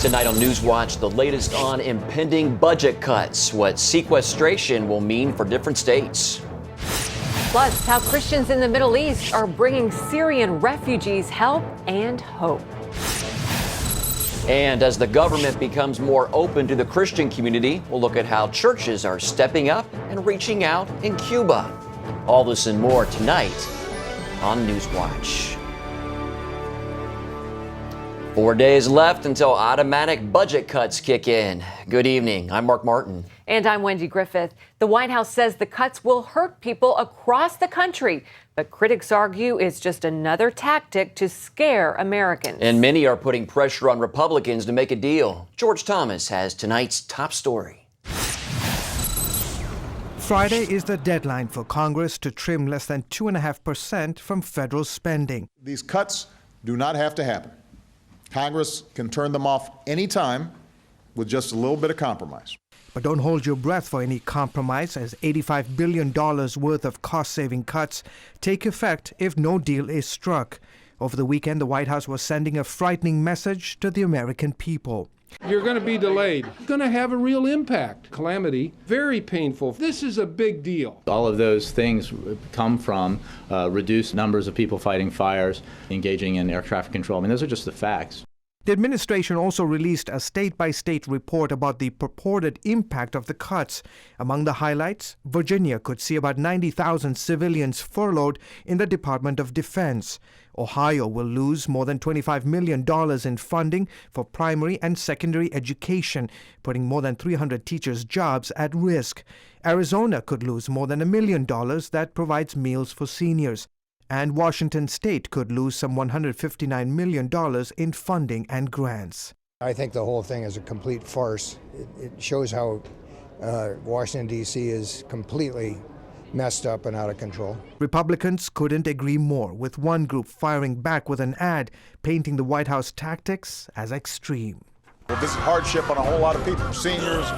Tonight on NewsWatch, the latest on impending budget cuts, what sequestration will mean for different states. Plus, how Christians in the Middle East are bringing Syrian refugees help and hope. And as the government becomes more open to the Christian community, we'll look at how churches are stepping up and reaching out in Cuba. All this and more tonight on NewsWatch. 4 days left until automatic budget cuts kick in. Good evening. I'm Mark Martin. And I'm Wendy Griffith. The White House says the cuts will hurt people across the country, but critics argue it's just another tactic to scare Americans. And many are putting pressure on Republicans to make a deal. George Thomas has tonight's top story. Friday is the deadline for Congress to trim less than 2.5% from federal spending. These cuts do not have to happen. Congress can turn them off anytime with just a little bit of compromise. But don't hold your breath for any compromise, as $85 billion worth of cost-saving cuts take effect if no deal is struck. Over the weekend, the White House was sending a frightening message to the American people. You're going to be delayed. It's going to have a real impact. Calamity, very painful. This is a big deal. All of those things come from reduced numbers of people fighting fires, engaging in air traffic control. I mean, those are just the facts. The administration also released a state-by-state report about the purported impact of the cuts. Among the highlights, Virginia could see about 90,000 civilians furloughed in the Department of Defense. Ohio will lose more than $25 million in funding for primary and secondary education, putting more than 300 teachers' jobs at risk. Arizona could lose more than $1 million that provides meals for seniors. And Washington State could lose some $159 million in funding and grants. I think the whole thing is a complete farce. It shows how Washington, D.C. is completely messed up and out of control. Republicans couldn't agree more, with one group firing back with an ad painting the White House tactics as extreme. Well, this is hardship on a whole lot of people, seniors,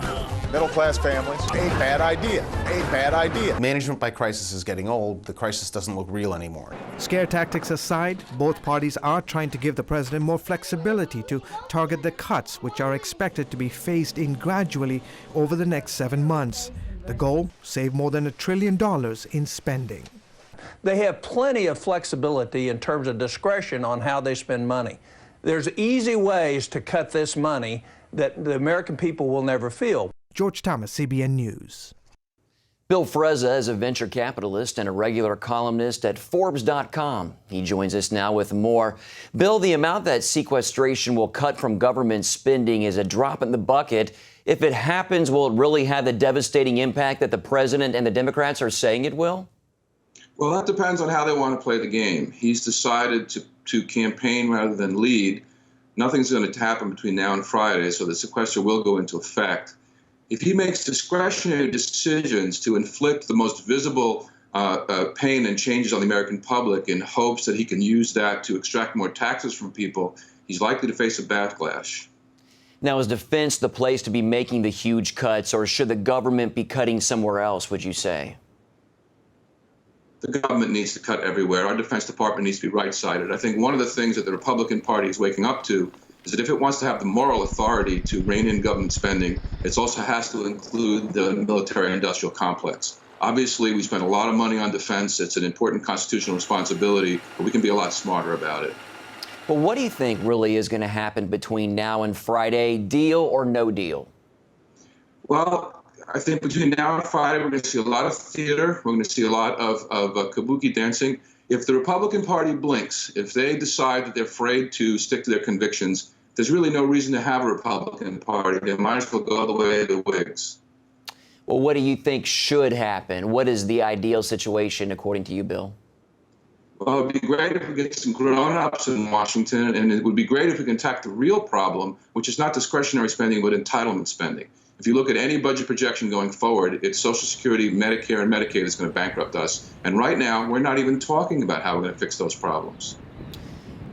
middle-class families. A bad idea, a bad idea. Management by crisis is getting old. The crisis doesn't look real anymore. Scare tactics aside, both parties are trying to give the president more flexibility to target the cuts, which are expected to be phased in gradually over the next 7 months. The goal, save more than $1 trillion in spending. They have plenty of flexibility in terms of discretion on how they spend money. There's easy ways to cut this money that the American people will never feel. George Thomas, CBN News. Bill Frezza is a venture capitalist and a regular columnist at Forbes.com. He joins us now with more. Bill, the amount that sequestration will cut from government spending is a drop in the bucket. If it happens, will it really have the devastating impact that the president and the Democrats are saying it will? Well, that depends on how they want to play the game. He's decided to campaign rather than lead. Nothing's going to happen between now and Friday, so the sequester will go into effect. If he makes discretionary decisions to inflict the most visible pain and changes on the American public in hopes that he can use that to extract more taxes from people, he's likely to face a backlash. Now, is defense the place to be making the huge cuts, or should the government be cutting somewhere else, would you say? The government needs to cut everywhere. Our Defense Department needs to be right-sided. I think one of the things that the Republican Party is waking up to is that if it wants to have the moral authority to rein in government spending, it also has to include the military-industrial complex. Obviously, we spend a lot of money on defense. It's an important constitutional responsibility, but we can be a lot smarter about it. Well, what do you think really is going to happen between now and Friday, deal or no deal? Well, I think between now and Friday, we're going to see a lot of theater. We're going to see a lot of kabuki dancing. If the Republican Party blinks, if they decide that they're afraid to stick to their convictions, there's really no reason to have a Republican Party. They might as well go all the way to the Whigs. Well, what do you think should happen? What is the ideal situation, according to you, Bill? Well, it would be great if we get some grown-ups in Washington, and it would be great if we can attack the real problem, which is not discretionary spending, but entitlement spending. If you look at any budget projection going forward, it's Social Security, Medicare, and Medicaid is going to bankrupt us. And right now, we're not even talking about how we're going to fix those problems.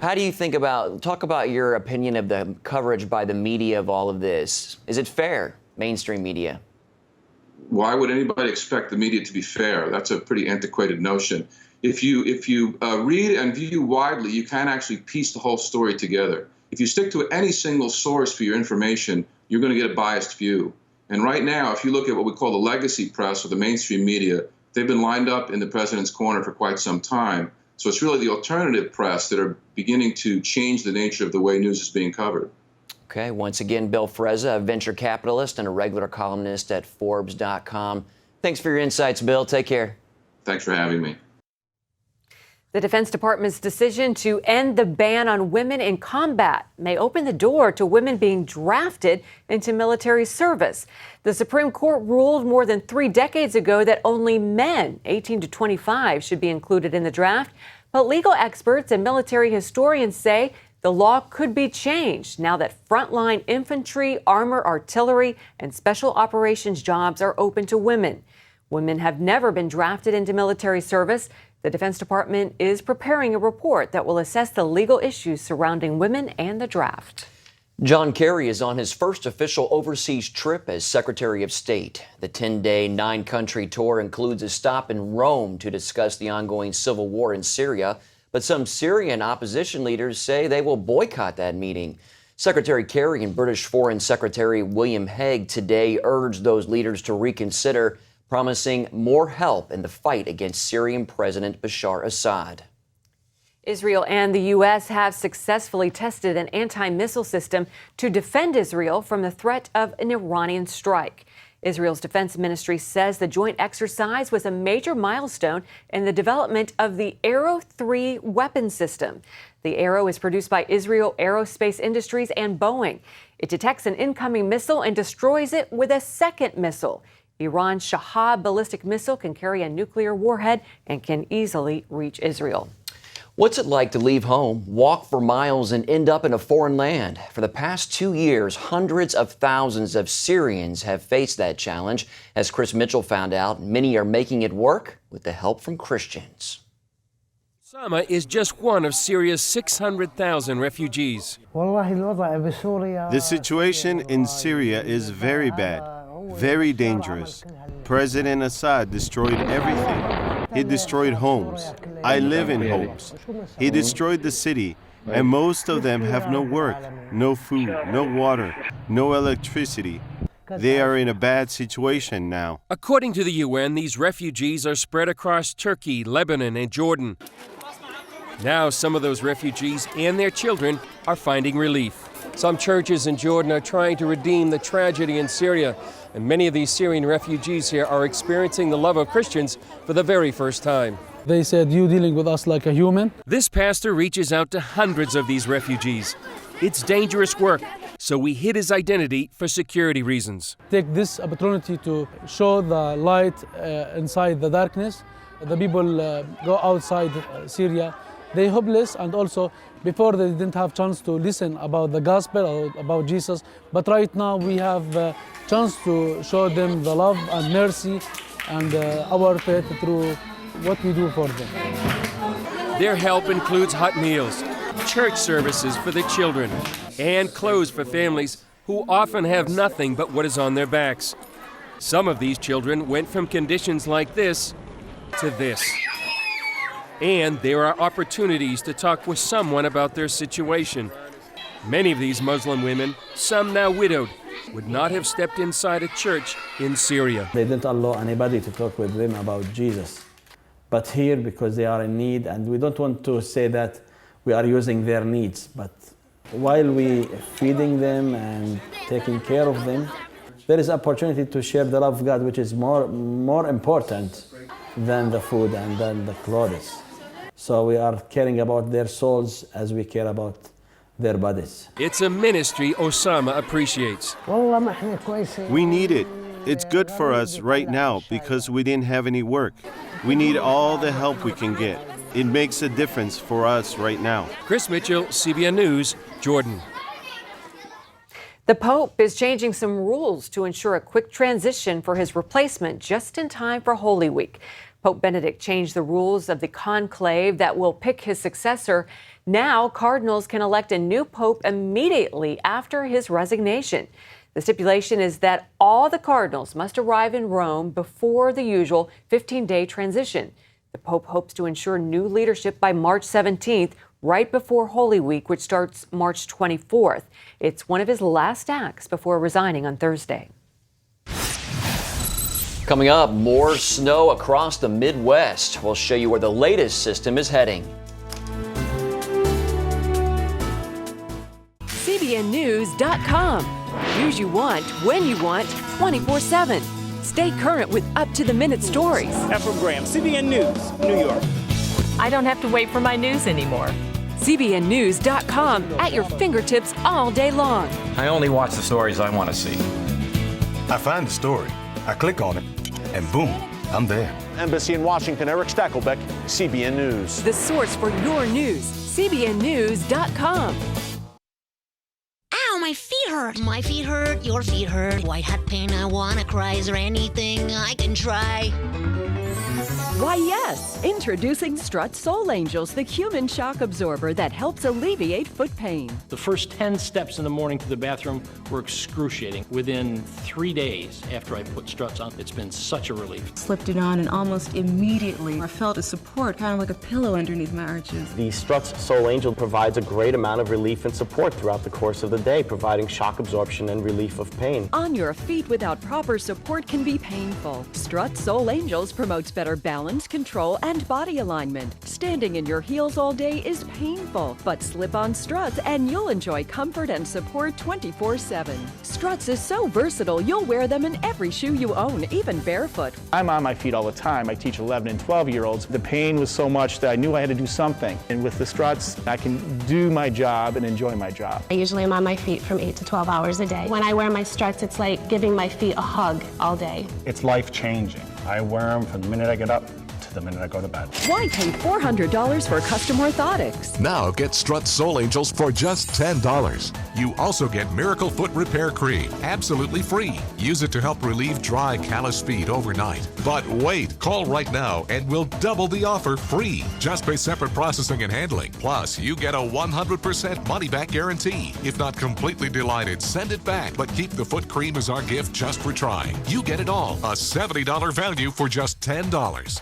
How do you talk about your opinion of the coverage by the media of all of this? Is it fair, mainstream media? Why would anybody expect the media to be fair? That's a pretty antiquated notion. If you read and view widely, you can actually piece the whole story together. If you stick to any single source for your information, you're going to get a biased view. And right now, if you look at what we call the legacy press or the mainstream media, they've been lined up in the president's corner for quite some time. So it's really the alternative press that are beginning to change the nature of the way news is being covered. Okay, once again, Bill Frezza, a venture capitalist and a regular columnist at Forbes.com. Thanks for your insights, Bill. Take care. Thanks for having me. The Defense Department's decision to end the ban on women in combat may open the door to women being drafted into military service. The Supreme Court ruled more than 3 decades ago that only men 18 to 25 should be included in the draft. But legal experts and military historians say the law could be changed now that frontline infantry, armor, artillery, and special operations jobs are open to women. Women have never been drafted into military service. The Defense Department is preparing a report that will assess the legal issues surrounding women and the draft. John Kerry is on his first official overseas trip as Secretary of State. The 10-day, 9-country tour includes a stop in Rome to discuss the ongoing civil war in Syria. But some Syrian opposition leaders say they will boycott that meeting. Secretary Kerry and British Foreign Secretary William Hague today urged those leaders to reconsider, promising more help in the fight against Syrian President Bashar Assad. Israel and the U.S. have successfully tested an anti-missile system to defend Israel from the threat of an Iranian strike. Israel's defense ministry says the joint exercise was a major milestone in the development of the Arrow 3 weapon system. The Arrow is produced by Israel Aerospace Industries and Boeing. It detects an incoming missile and destroys it with a second missile. Iran's Shahab ballistic missile can carry a nuclear warhead and can easily reach Israel. What's it like to leave home, walk for miles, and end up in a foreign land? For the past 2 years, hundreds of thousands of Syrians have faced that challenge. As Chris Mitchell found out, many are making it work with the help from Christians. Osama is just one of Syria's 600,000 refugees. The situation in Syria is very bad, very dangerous. President Assad destroyed everything. He destroyed homes. I live in homes. He destroyed the city, and most of them have no work, no food, no water, no electricity. They are in a bad situation now. According to the UN, these refugees are spread across Turkey, Lebanon, and Jordan. Now some of those refugees and their children are finding relief. Some churches in Jordan are trying to redeem the tragedy in Syria, and many of these Syrian refugees here are experiencing the love of Christians for the very first time. They said, "You dealing with us like a human?" This pastor reaches out to hundreds of these refugees. It's dangerous work, so we hid his identity for security reasons. Take this opportunity to show the light inside the darkness. The people go outside Syria. They're hopeless, and also before they didn't have chance to listen about the gospel or about Jesus. But right now we have a chance to show them the love and mercy and our faith through what we do for them. Their help includes hot meals, church services for the children, and clothes for families who often have nothing but what is on their backs. Some of these children went from conditions like this to this. And there are opportunities to talk with someone about their situation. Many of these Muslim women, some now widowed, would not have stepped inside a church in Syria. They didn't allow anybody to talk with them about Jesus. But here, because they are in need, and we don't want to say that we are using their needs, but while we feeding them and taking care of them, there is opportunity to share the love of God, which is more important than the food and than the clothes. So we are caring about their souls as we care about their bodies. It's a ministry Osama appreciates. We need it. It's good for us right now because we didn't have any work. We need all the help we can get. It makes a difference for us right now. Chris Mitchell, CBN News, Jordan. The Pope is changing some rules to ensure a quick transition for his replacement just in time for Holy Week. Pope Benedict changed the rules of the conclave that will pick his successor. Now, cardinals can elect a new pope immediately after his resignation. The stipulation is that all the cardinals must arrive in Rome before the usual 15-day transition. The Pope hopes to ensure new leadership by March 17th, right before Holy Week, which starts March 24th. It's one of his last acts before resigning on Thursday. Coming up, more snow across the Midwest. We'll show you where the latest system is heading. CBNNews.com. News you want, when you want, 24/7. Stay current with up-to-the-minute stories. Efrem Graham, CBN News, New York. I don't have to wait for my news anymore. CBNNews.com at your fingertips all day long. I only watch the stories I want to see. I find the story, I click on it, and boom, I'm there. Embassy in Washington, Eric Stackelbeck, CBN News. The source for your news, CBNNews.com. Ow, my feet hurt. My feet hurt, your feet hurt. White hot pain, I wanna cry. Is there anything I can try? Why, yes. Introducing Strut Soul Angels, the human shock absorber that helps alleviate foot pain. The first 10 steps in the morning to the bathroom were excruciating. Within 3 days after I put Struts on, it's been such a relief. Slipped it on and almost immediately I felt a support, kind of like a pillow underneath my arches. The Struts Soul Angel provides a great amount of relief and support throughout the course of the day, providing shock absorption and relief of pain. On your feet without proper support can be painful. Strut Soul Angels promotes better balance, control, and body alignment. Standing in your heels all day is painful, but slip on Struts and you'll enjoy comfort and support 24/7. Struts is so versatile, you'll wear them in every shoe you own, even barefoot. I'm on my feet all the time. I teach 11 and 12-year-olds. The pain was so much that I knew I had to do something. And with the Struts, I can do my job and enjoy my job. I usually am on my feet from 8 to 12 hours a day. When I wear my Struts, it's like giving my feet a hug all day. It's life-changing. I wear them from the minute I get up to the minute I go to bed. Why pay $400 for custom orthotics? Now get Strut Soul Angels for just $10. You also get Miracle Foot Repair Cream, absolutely free. Use it to help relieve dry, callous feet overnight. But wait, call right now and we'll double the offer free. Just pay separate processing and handling. Plus, you get a 100% money-back guarantee. If not completely delighted, send it back. But keep the foot cream as our gift just for trying. You get it all. A $70 value for just $10.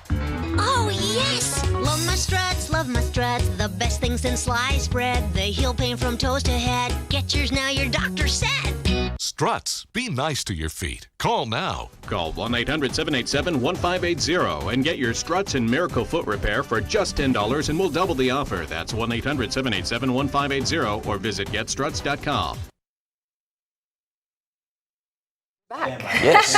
Oh, yes! Love my Struts, love my Struts. The best thing since sliced bread. They heal pain from toes to head. Get yours now, your doctor said. Struts. Be nice to your feet. Call now. Call 1-800-787-1580 and get your Struts and Miracle Foot Repair for just $10 and we'll double the offer. That's 1-800-787-1580 or visit getstruts.com. Back. Yes.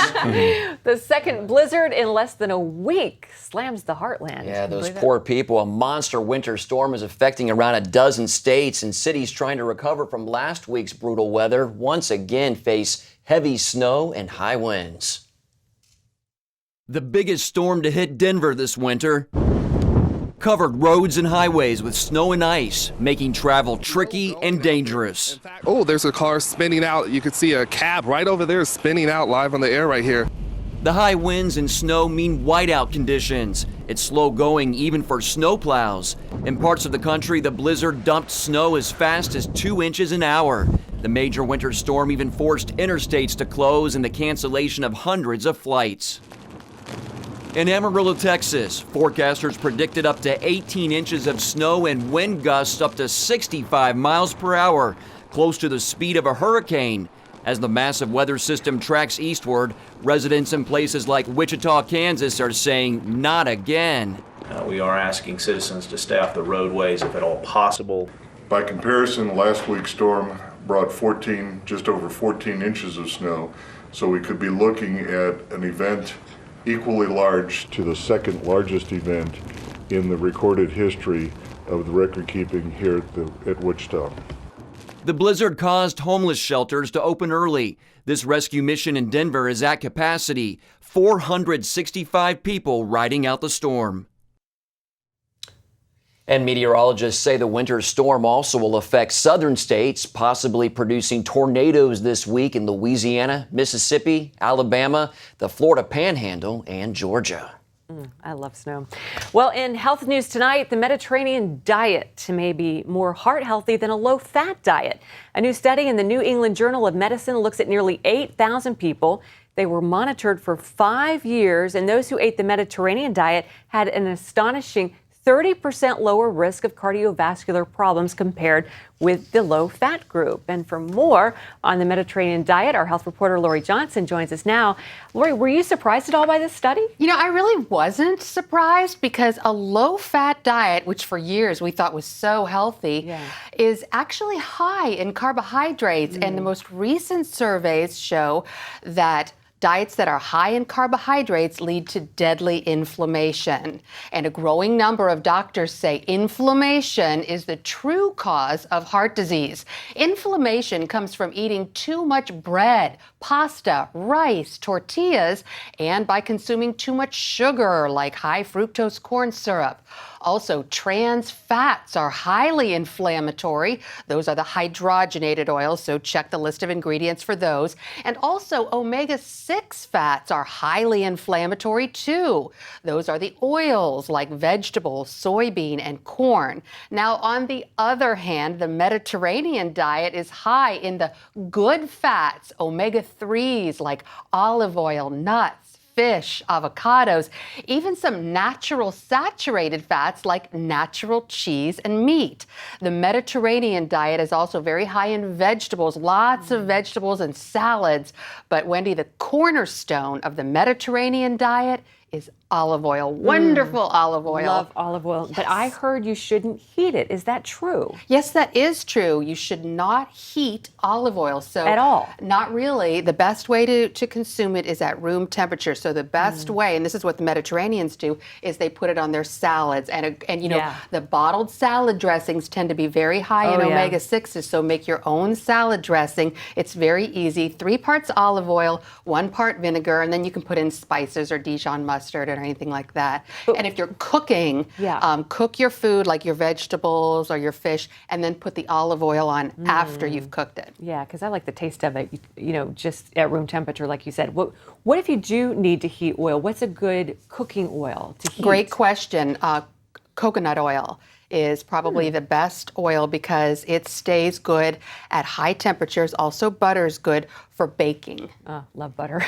The second blizzard in less than a week slams the heartland. Yeah, those poor people. A monster winter storm is affecting around a dozen states, and cities trying to recover from last week's brutal weather once again face heavy snow and high winds. The biggest storm to hit Denver this winter covered roads and highways with snow and ice, making travel tricky and dangerous. Oh, there's a car spinning out. You can see a cab right over there spinning out live on the air right here. The high winds and snow mean whiteout conditions. It's slow going even for snowplows. In parts of the country, the blizzard dumped snow as fast as 2 inches an hour. The major winter storm even forced interstates to close and the cancellation of hundreds of flights. In Amarillo, Texas, forecasters predicted up to 18 inches of snow and wind gusts up to 65 miles per hour, close to the speed of a hurricane. As the massive weather system tracks eastward, residents in places like Wichita, Kansas are saying, not again. We are asking citizens to stay off the roadways if at all possible. By comparison, last week's storm brought just over 14 inches of snow, so we could be looking at an event equally large to the second largest event in the recorded history of the record keeping here at Wichita. The blizzard caused homeless shelters to open early. This rescue mission in Denver is at capacity. 465 people riding out the storm. And meteorologists say the winter storm also will affect southern states, possibly producing tornadoes this week in Louisiana, Mississippi, Alabama, the Florida Panhandle, and Georgia. I love snow. Well, in health news tonight, the Mediterranean diet may be more heart healthy than a low-fat diet. A new study in the New England Journal of Medicine looks at nearly 8,000 people. They were monitored for 5 years, and those who ate the Mediterranean diet had an astonishing 30% lower risk of cardiovascular problems compared with the low-fat group. And for more on the Mediterranean diet, our health reporter Lori Johnson joins us now. Lori, were you surprised at all by this study? You know, I really wasn't surprised because a low-fat diet, which for years we thought was so healthy, is actually high in carbohydrates. And the most recent surveys show that diets that are high in carbohydrates lead to deadly inflammation. And a growing number of doctors say inflammation is the true cause of heart disease. Inflammation comes from eating too much bread, pasta, rice, tortillas, and by consuming too much sugar like high fructose corn syrup. Also, trans fats are highly inflammatory. Those are the hydrogenated oils, so check the list of ingredients for those. And also, omega-6 fats are highly inflammatory too. Those are the oils like vegetables, soybean, and corn. Now, on the other hand, the Mediterranean diet is high in the good fats, omega-3s like olive oil, nuts, fish, avocados, even some natural saturated fats like natural cheese and meat. The Mediterranean diet is also very high in vegetables, lots of vegetables and salads. But Wendy, the cornerstone of the Mediterranean diet is olive oil. Wonderful olive oil. Love olive oil. Yes. But I heard you shouldn't heat it. Is that true? Yes, that is true. You should not heat olive oil. So at all? Not really. The best way to consume it is at room temperature. So the best way, and this is what the Mediterraneans do, is they put it on their salads. And you know, the bottled salad dressings tend to be very high in omega-6s. So make your own salad dressing. It's very easy. 3 parts olive oil, 1 part vinegar, and then you can put in spices or Dijon mustard or anything like that. And if you're cooking, cook your food like your vegetables or your fish, and then put the olive oil on after you've cooked it. Yeah, because I like the taste of it, you know, just at room temperature, like you said. What if you do need to heat oil? What's a good cooking oil to heat? Great question. Coconut oil is probably the best oil because it stays good at high temperatures. Also, butter is good for baking. Love butter.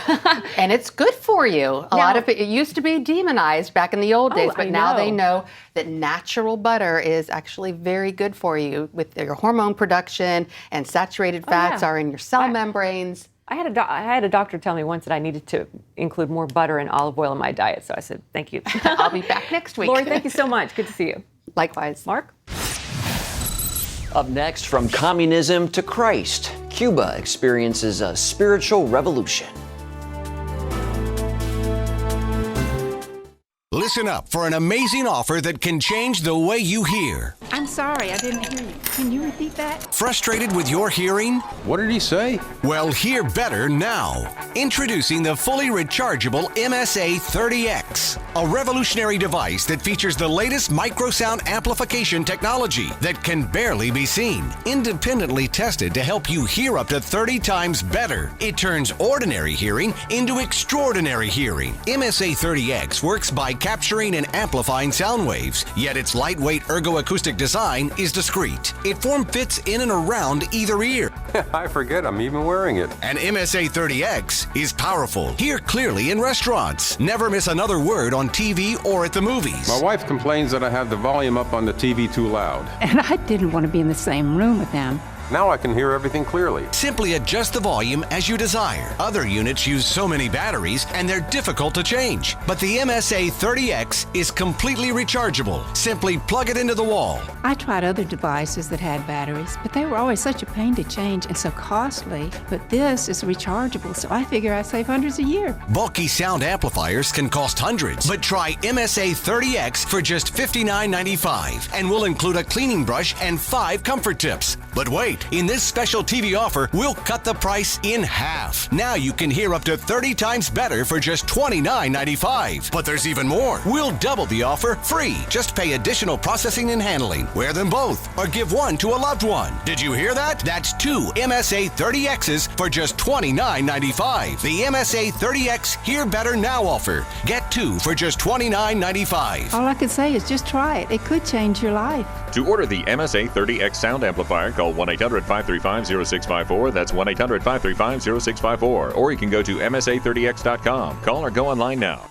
And it's good for you. A lot of it used to be demonized back in the old days, but now they know that natural butter is actually very good for you with your hormone production, and saturated fats are in your cell membranes. I had a doctor tell me once that I needed to include more butter and olive oil in my diet, so I said, thank you. I'll be back next week. Lori, thank you so much. Good to see you. Likewise. Mark? Up next, from communism to Christ, Cuba experiences a spiritual revolution. Listen up for an amazing offer that can change the way you hear. I'm sorry, I didn't hear you. Can you repeat that? Frustrated with your hearing? What did he say? Well, hear better now. Introducing the fully rechargeable MSA 30X, a revolutionary device that features the latest microsound amplification technology that can barely be seen. Independently tested to help you hear up to 30 times better. It turns ordinary hearing into extraordinary hearing. MSA 30X works by capturing and amplifying sound waves, yet its lightweight ergoacoustic design is discreet. It form-fits in and around either ear. I forget I'm even wearing it. And MSA 30X is powerful. Hear clearly in restaurants. Never miss another word on TV or at the movies. My wife complains that I have the volume up on the TV too loud. And I didn't want to be in the same room with them. Now I can hear everything clearly. Simply adjust the volume as you desire. Other units use so many batteries and they're difficult to change. But the MSA 30X is completely rechargeable. Simply plug it into the wall. I tried other devices that had batteries, but they were always such a pain to change and so costly. But this is rechargeable, so I figure I save hundreds a year. Bulky sound amplifiers can cost hundreds, but try MSA 30X for just $59.95, and we'll include a cleaning brush and 5 comfort tips. But wait, in this special TV offer, we'll cut the price in half. Now you can hear up to 30 times better for just $29.95. But there's even more. We'll double the offer free. Just pay additional processing and handling. Wear them both or give one to a loved one. Did you hear that? That's 2 MSA 30Xs for just $29.95. The MSA 30X Hear Better Now offer. Get 2 for just $29.95. All I can say is just try it. It could change your life. To order the MSA 30X sound amplifier, call 1-800-535-0654. That's 1-800-535-0654. Or you can go to MSA30X.com. Call or go online now.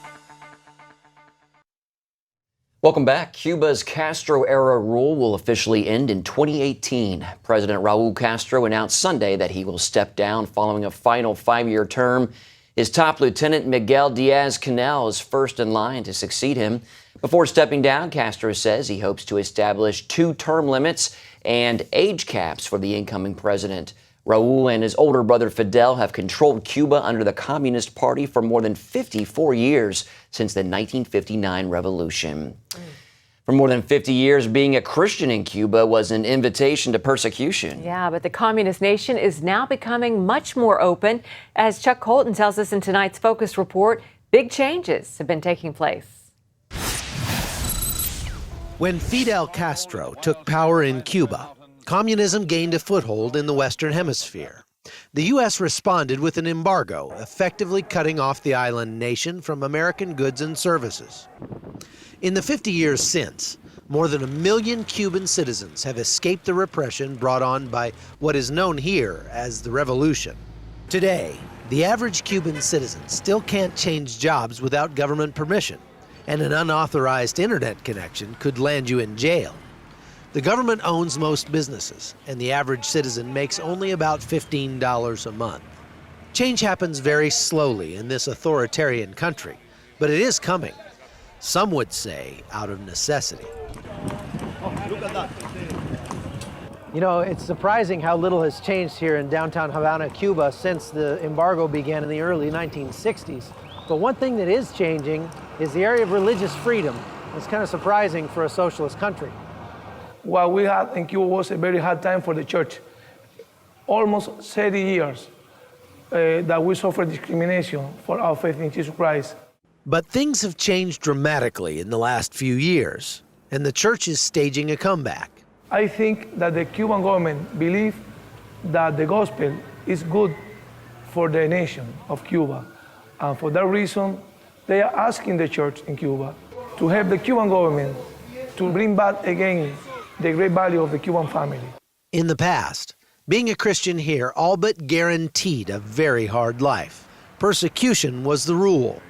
Welcome back. Cuba's Castro-era rule will officially end in 2018. President Raul Castro announced Sunday that he will step down following a final 5-year term. His top lieutenant, Miguel Diaz-Canel, is first in line to succeed him. Before stepping down, Castro says he hopes to establish 2 term limits and age caps for the incoming president. Raul and his older brother Fidel have controlled Cuba under the Communist Party for more than 54 years, since the 1959 revolution. For more than 50 years, being a Christian in Cuba was an invitation to persecution. Yeah, but the communist nation is now becoming much more open. As Chuck Colton tells us in tonight's Focus Report, big changes have been taking place. When Fidel Castro took power in Cuba, communism gained a foothold in the Western Hemisphere. The U.S. responded with an embargo, effectively cutting off the island nation from American goods and services. In the 50 years since, more than 1 million Cuban citizens have escaped the repression brought on by what is known here as the revolution. Today, the average Cuban citizen still can't change jobs without government permission, and an unauthorized internet connection could land you in jail. The government owns most businesses, and the average citizen makes only about $15 a month. Change happens very slowly in this authoritarian country, but it is coming. Some would say out of necessity. You know, it's surprising how little has changed here in downtown Havana, Cuba, since the embargo began in the early 1960s. But one thing that is changing is the area of religious freedom. It's kind of surprising for a socialist country. What we had in Cuba was a very hard time for the church. Almost 30 years that we suffered discrimination for our faith in Jesus Christ. But things have changed dramatically in the last few years, and the church is staging a comeback. I think that the Cuban government believes that the gospel is good for the nation of Cuba. And for that reason, they are asking the church in Cuba to help the Cuban government to bring back again the great value of the Cuban family. In the past, being a Christian here all but guaranteed a very hard life. Persecution was the rule,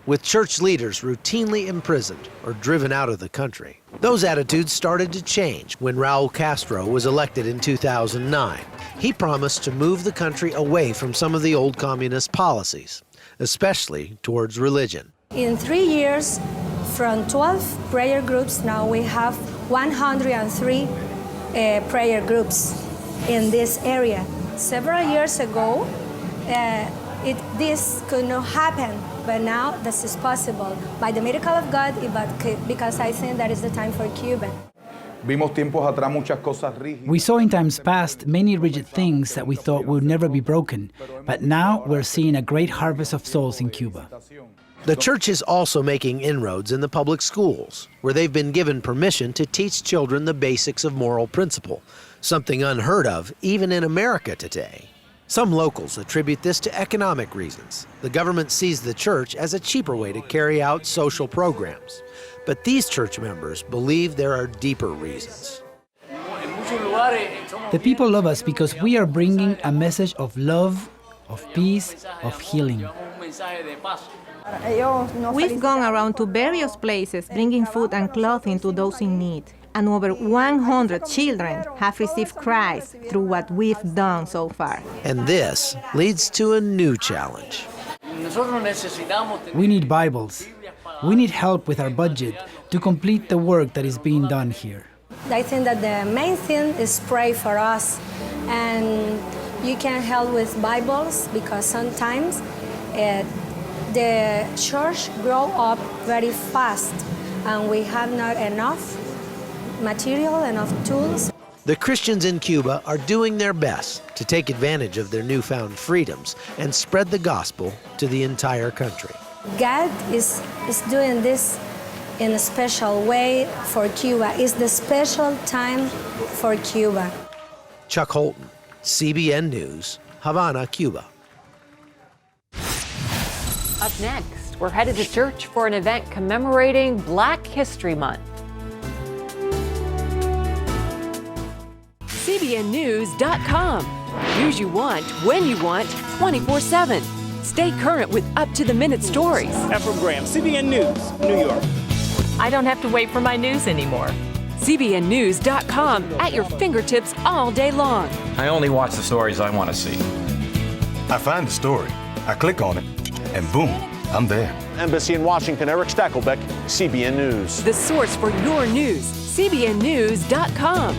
with church leaders routinely imprisoned or driven out of the country. Those attitudes started to change when Raul Castro was elected in 2009. He promised to move the country away from some of the old communist policies, especially towards religion. In 3 years, from 12 prayer groups, now we have 103 prayer groups in this area. Several years ago, this could not happen, but now this is possible by the miracle of God, because I think that is the time for Cuba. We saw in times past many rigid things that we thought would never be broken, but now we're seeing a great harvest of souls in Cuba. The church is also making inroads in the public schools, where they've been given permission to teach children the basics of moral principle, something unheard of even in America today. Some locals attribute this to economic reasons. The government sees the church as a cheaper way to carry out social programs. But these church members believe there are deeper reasons. The people love us because we are bringing a message of love, of peace, of healing. We've gone around to various places bringing food and clothing to those in need. And over 100 children have received Christ through what we've done so far. And this leads to a new challenge. We need Bibles. We need help with our budget to complete the work that is being done here. I think that the main thing is pray for us. And you can help with Bibles, because sometimes the church grow up very fast and we have not enough material, enough tools. The Christians in Cuba are doing their best to take advantage of their newfound freedoms and spread the gospel to the entire country. God is doing this in a special way for Cuba. It's the special time for Cuba. Chuck Holton, CBN News, Havana, Cuba. Up next, we're headed to church for an event commemorating Black History Month. CBNNews.com. News you want, when you want, 24/7. Stay current with up-to-the-minute stories. Efrem Graham, CBN News, New York. I don't have to wait for my news anymore. CBNNews.com at your fingertips all day long. I only watch the stories I want to see. I find the story, I click on it, and boom, I'm there. Embassy in Washington, Eric Stackelbeck, CBN News. The source for your news, CBNNews.com.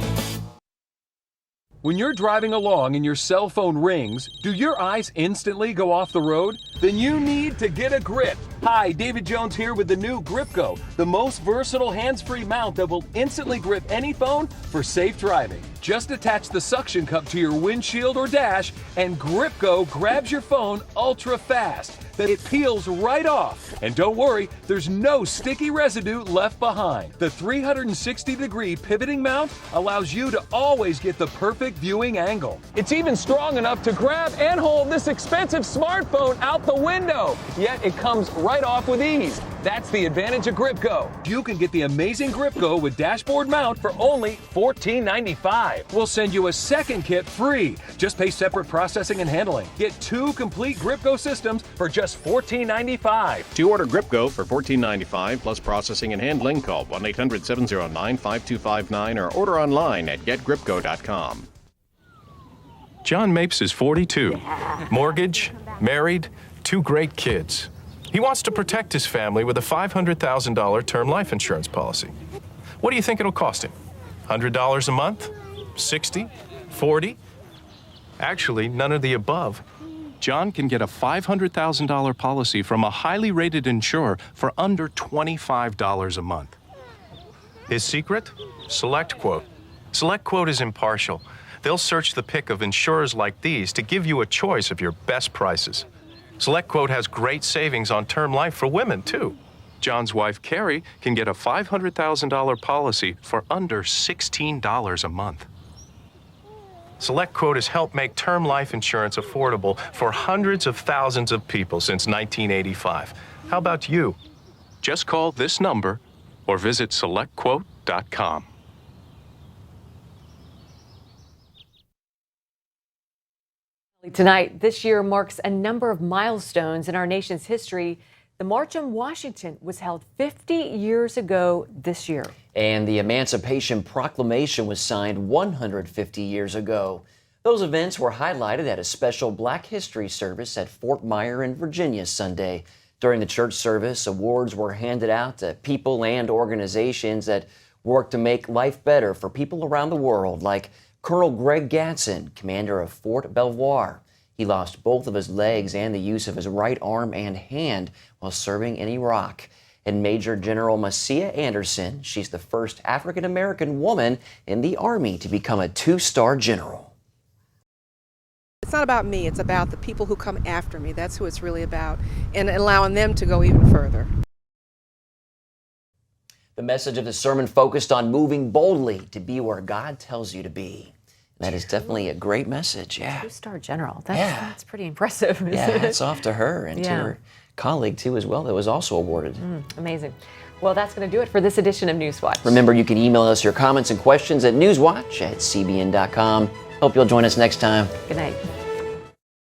When you're driving along and your cell phone rings, do your eyes instantly go off the road? Then you need to get a grip. Hi, David Jones here with the new GripGo, the most versatile hands-free mount that will instantly grip any phone for safe driving. Just attach the suction cup to your windshield or dash, and GripGo grabs your phone ultra fast. That it peels right off. And don't worry, there's no sticky residue left behind. The 360-degree pivoting mount allows you to always get the perfect viewing angle. It's even strong enough to grab and hold this expensive smartphone out the window. Yet it comes right off with ease. That's the advantage of GripGo. You can get the amazing GripGo with dashboard mount for only $14.95. We'll send you a second kit free. Just pay separate processing and handling. Get 2 complete GripGo systems for just $14.95. To order GripGo for $14.95 plus processing and handling, call 1-800-709-5259 or order online at getgripgo.com. John Mapes is 42, mortgage, married, 2 great kids. He wants to protect his family with a $500,000 term life insurance policy. What do you think it'll cost him? $100 a month? 60? 40? Actually, none of the above. John can get a $500,000 policy from a highly rated insurer for under $25 a month. His secret? SelectQuote. SelectQuote is impartial. They'll search the pick of insurers like these to give you a choice of your best prices. SelectQuote has great savings on term life for women, too. John's wife, Carrie, can get a $500,000 policy for under $16 a month. SelectQuote has helped make term life insurance affordable for hundreds of thousands of people since 1985. How about you? Just call this number or visit SelectQuote.com. Tonight, this year marks a number of milestones in our nation's history. The March on Washington was held 50 years ago this year. And the Emancipation Proclamation was signed 150 years ago. Those events were highlighted at a special Black History service at Fort Myer in Virginia Sunday. During the church service, awards were handed out to people and organizations that work to make life better for people around the world, like Colonel Greg Gatson, commander of Fort Belvoir. He lost both of his legs and the use of his right arm and hand while serving in Iraq. And Major General Macia Anderson, she's the first African-American woman in the Army to become a 2-star general. It's not about me, it's about the people who come after me. That's who it's really about, and allowing them to go even further. The message of the sermon focused on moving boldly to be where God tells you to be. That is definitely a great message, yeah. 2-star general. That's pretty impressive. Yeah, hats off to her and to her colleague, too, as well, that was also awarded. Amazing. Well, that's going to do it for this edition of NewsWatch. Remember, you can email us your comments and questions at newswatch@cbn.com. Hope you'll join us next time. Good night.